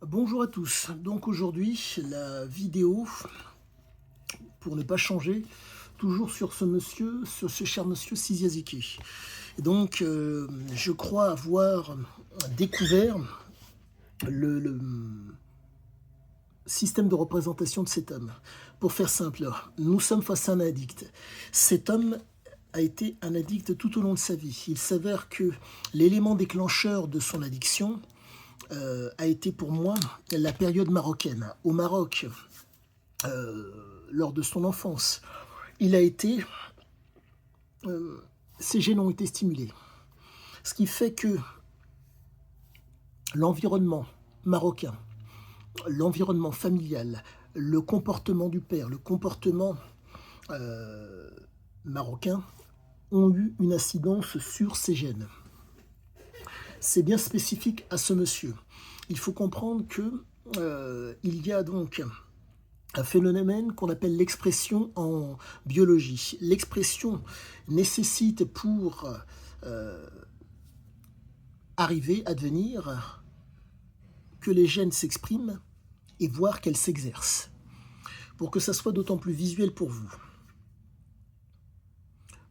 Bonjour à tous. Donc aujourd'hui, la vidéo, pour ne pas changer, toujours sur ce monsieur, sur ce cher monsieur Siziaziki. Et donc, je crois avoir découvert le système de représentation de cet homme. Pour faire simple, nous sommes face à un addict. Cet homme a été un addict tout au long de sa vie. Il s'avère que l'élément déclencheur de son addiction a été pour moi la période marocaine. Au Maroc, lors de son enfance, il a été, ses gènes ont été stimulés. Ce qui fait que l'environnement marocain, l'environnement familial, le comportement du père, le comportement marocain ont eu une incidence sur ses gènes. C'est bien spécifique à ce monsieur. Il faut comprendre que il y a donc un phénomène qu'on appelle l'expression en biologie. L'expression nécessite pour arriver à devenir que les gènes s'expriment et voir qu'elles s'exercent. Pour que ça soit d'autant plus visuel pour vous.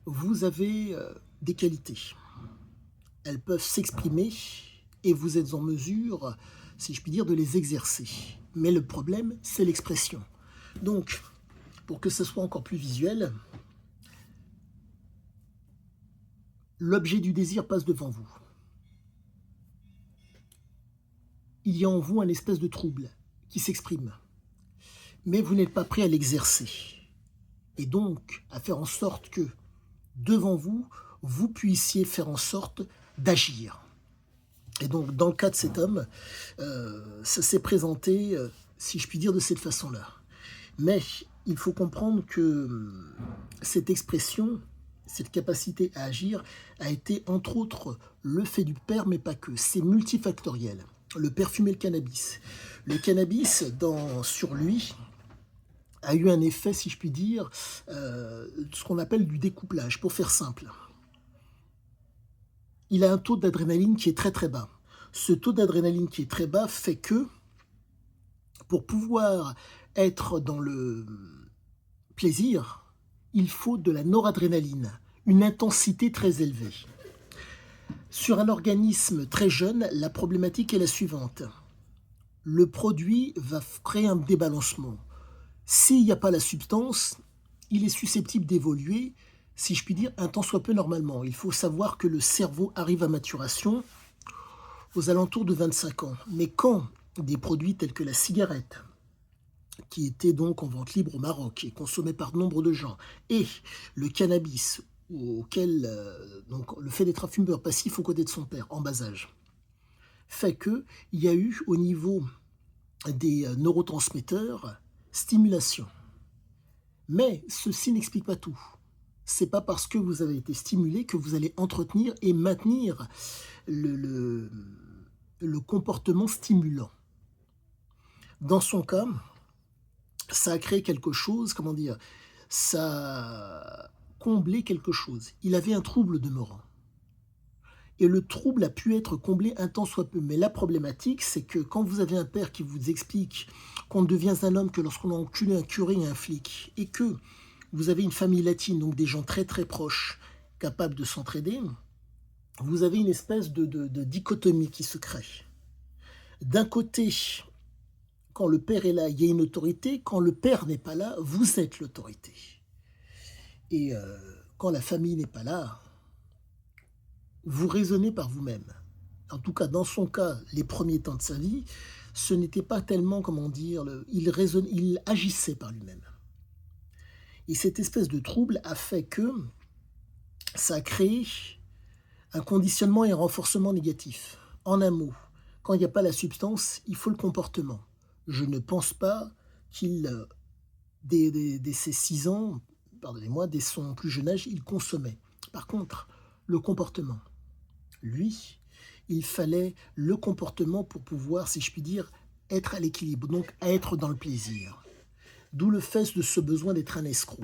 Vous avez des qualités. Elles peuvent s'exprimer et vous êtes en mesure, si je puis dire, de les exercer. Mais le problème, c'est l'expression. Donc, pour que ce soit encore plus visuel, l'objet du désir passe devant vous. Il y a en vous un espèce de trouble qui s'exprime. Mais vous n'êtes pas prêt à l'exercer. Et donc, à faire en sorte que, devant vous, vous puissiez faire en sorte d'agir. Et donc, dans le cas de cet homme, ça s'est présenté, si je puis dire, de cette façon-là. Mais il faut comprendre que cette expression, cette capacité à agir, a été entre autres le fait du père, mais pas que. C'est multifactoriel. Le père fumait le cannabis. Le cannabis, sur lui, a eu un effet, si je puis dire, ce qu'on appelle du découplage, pour faire simple. Il a un taux d'adrénaline qui est très très bas. Ce taux d'adrénaline qui est très bas fait que, pour pouvoir être dans le plaisir, il faut de la noradrénaline, une intensité très élevée. Sur un organisme très jeune, la problématique est la suivante. Le produit va créer un débalancement. S'il n'y a pas la substance, il est susceptible d'évoluer, si je puis dire, un tant soit peu normalement. Il faut savoir que le cerveau arrive à maturation aux alentours de 25 ans. Mais quand des produits tels que la cigarette, qui était donc en vente libre au Maroc et consommée par nombre de gens, et le cannabis, auquel donc le fait d'être un fumeur passif aux côtés de son père en bas âge, fait qu'il y a eu au niveau des neurotransmetteurs stimulation. Mais ceci n'explique pas tout. C'est pas parce que vous avez été stimulé que vous allez entretenir et maintenir le comportement stimulant. Dans son cas, ça a créé quelque chose, comment dire, ça a comblé quelque chose. Il avait un trouble demeurant. Et le trouble a pu être comblé un tant soit peu. Mais la problématique, c'est que quand vous avez un père qui vous explique qu'on ne devient un homme que lorsqu'on a enculé un curé et un flic, et que vous avez une famille latine, donc des gens très très proches, capables de s'entraider, vous avez une espèce de dichotomie qui se crée. D'un côté, quand le père est là, il y a une autorité. Quand le père n'est pas là, vous êtes l'autorité. Et quand la famille n'est pas là, vous raisonnez par vous-même. En tout cas, dans son cas, les premiers temps de sa vie, ce n'était pas tellement, comment dire, il agissait par lui-même. Et cette espèce de trouble a fait que ça a créé un conditionnement et un renforcement négatif. En un mot, quand il n'y a pas la substance, il faut le comportement. Je ne pense pas qu'il, dès ses 6 ans, pardonnez-moi, dès son plus jeune âge, il consommait. Par contre, le comportement, lui, il fallait le comportement pour pouvoir, si je puis dire, être à l'équilibre, donc être dans le plaisir. D'où le fait de ce besoin d'être un escroc.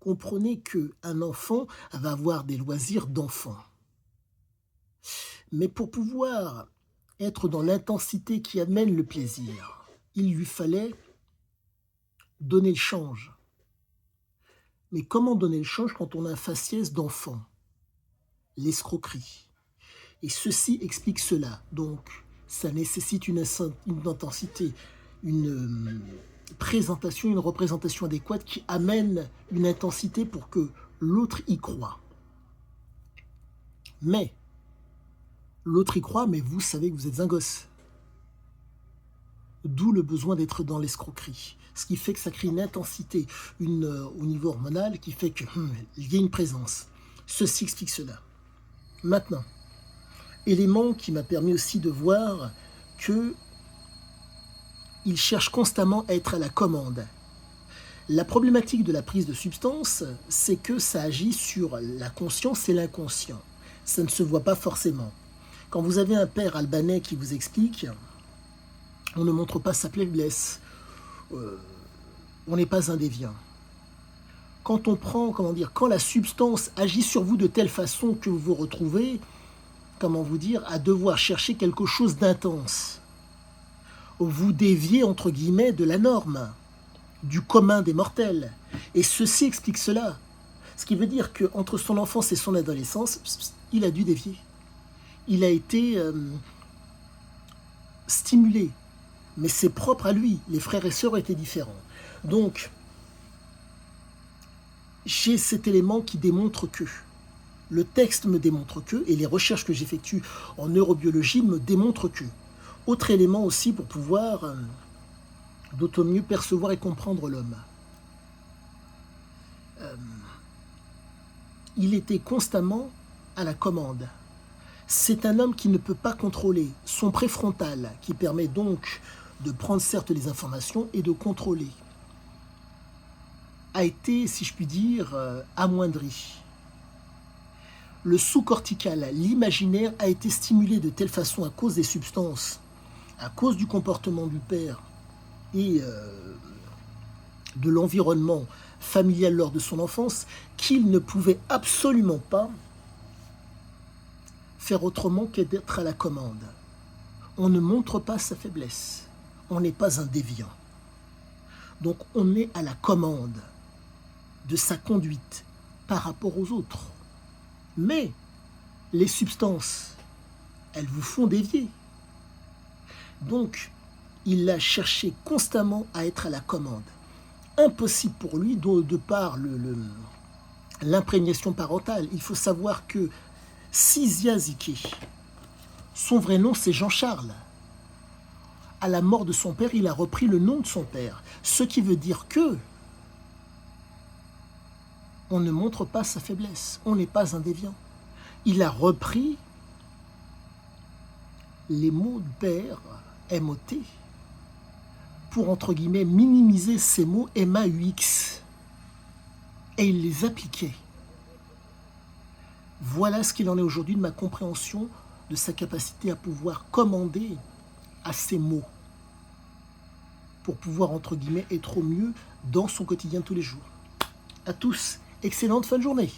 Comprenez qu'un enfant va avoir des loisirs d'enfant. Mais pour pouvoir être dans l'intensité qui amène le plaisir. Il lui fallait donner le change. Mais comment donner le change quand on a un faciès d'enfant? L'escroquerie. Et ceci explique cela. Donc, ça nécessite une intensité, une présentation, une représentation adéquate qui amène une intensité pour que l'autre y croit. Mais, l'autre y croit, mais vous savez que vous êtes un gosse. D'où le besoin d'être dans l'escroquerie. Ce qui fait que ça crée une intensité au niveau hormonal qui fait qu'il y a une présence. Ceci explique cela. Maintenant, élément qui m'a permis aussi de voir que il cherche constamment à être à la commande. La problématique de la prise de substance, c'est que ça agit sur la conscience et l'inconscient. Ça ne se voit pas forcément. Quand vous avez un père albanais qui vous explique, on ne montre pas sa faiblesse, on n'est pas un déviant. Quand on prend, quand la substance agit sur vous de telle façon que vous vous retrouvez, à devoir chercher quelque chose d'intense, vous déviez, entre guillemets, de la norme, du commun des mortels. Et ceci explique cela. Ce qui veut dire qu'entre son enfance et son adolescence, il a dû dévier. Il a été stimulé. Mais c'est propre à lui. Les frères et sœurs étaient différents. Donc, j'ai cet élément qui démontre que, le texte me démontre que, et les recherches que j'effectue en neurobiologie me démontrent que. Autre élément aussi pour pouvoir d'autant mieux percevoir et comprendre l'homme. Il était constamment à la commande. C'est un homme qui ne peut pas contrôler son préfrontal, qui permet donc de prendre certes les informations et de contrôler, a été, si je puis dire, amoindri. Le sous-cortical, l'imaginaire, a été stimulé de telle façon à cause des substances, à cause du comportement du père et de l'environnement familial lors de son enfance, qu'il ne pouvait absolument pas faire autrement que d'être à la commande. On ne montre pas sa faiblesse. On n'est pas un déviant. Donc on est à la commande de sa conduite par rapport aux autres. Mais les substances, elles vous font dévier. Donc, il a cherché constamment à être à la commande. Impossible pour lui, de par l'imprégnation parentale. Il faut savoir que Sizia Ziki, son vrai nom c'est Jean-Charles. À la mort de son père, il a repris le nom de son père. Ce qui veut dire que on ne montre pas sa faiblesse. On n'est pas un déviant. Il a repris les mots de père, M-O-T, pour, entre guillemets, minimiser ces mots M-A-U-X. Et il les appliquait. Voilà ce qu'il en est aujourd'hui de ma compréhension de sa capacité à pouvoir commander à ces mots pour pouvoir, entre guillemets, être au mieux dans son quotidien de tous les jours. À tous, excellente fin de journée.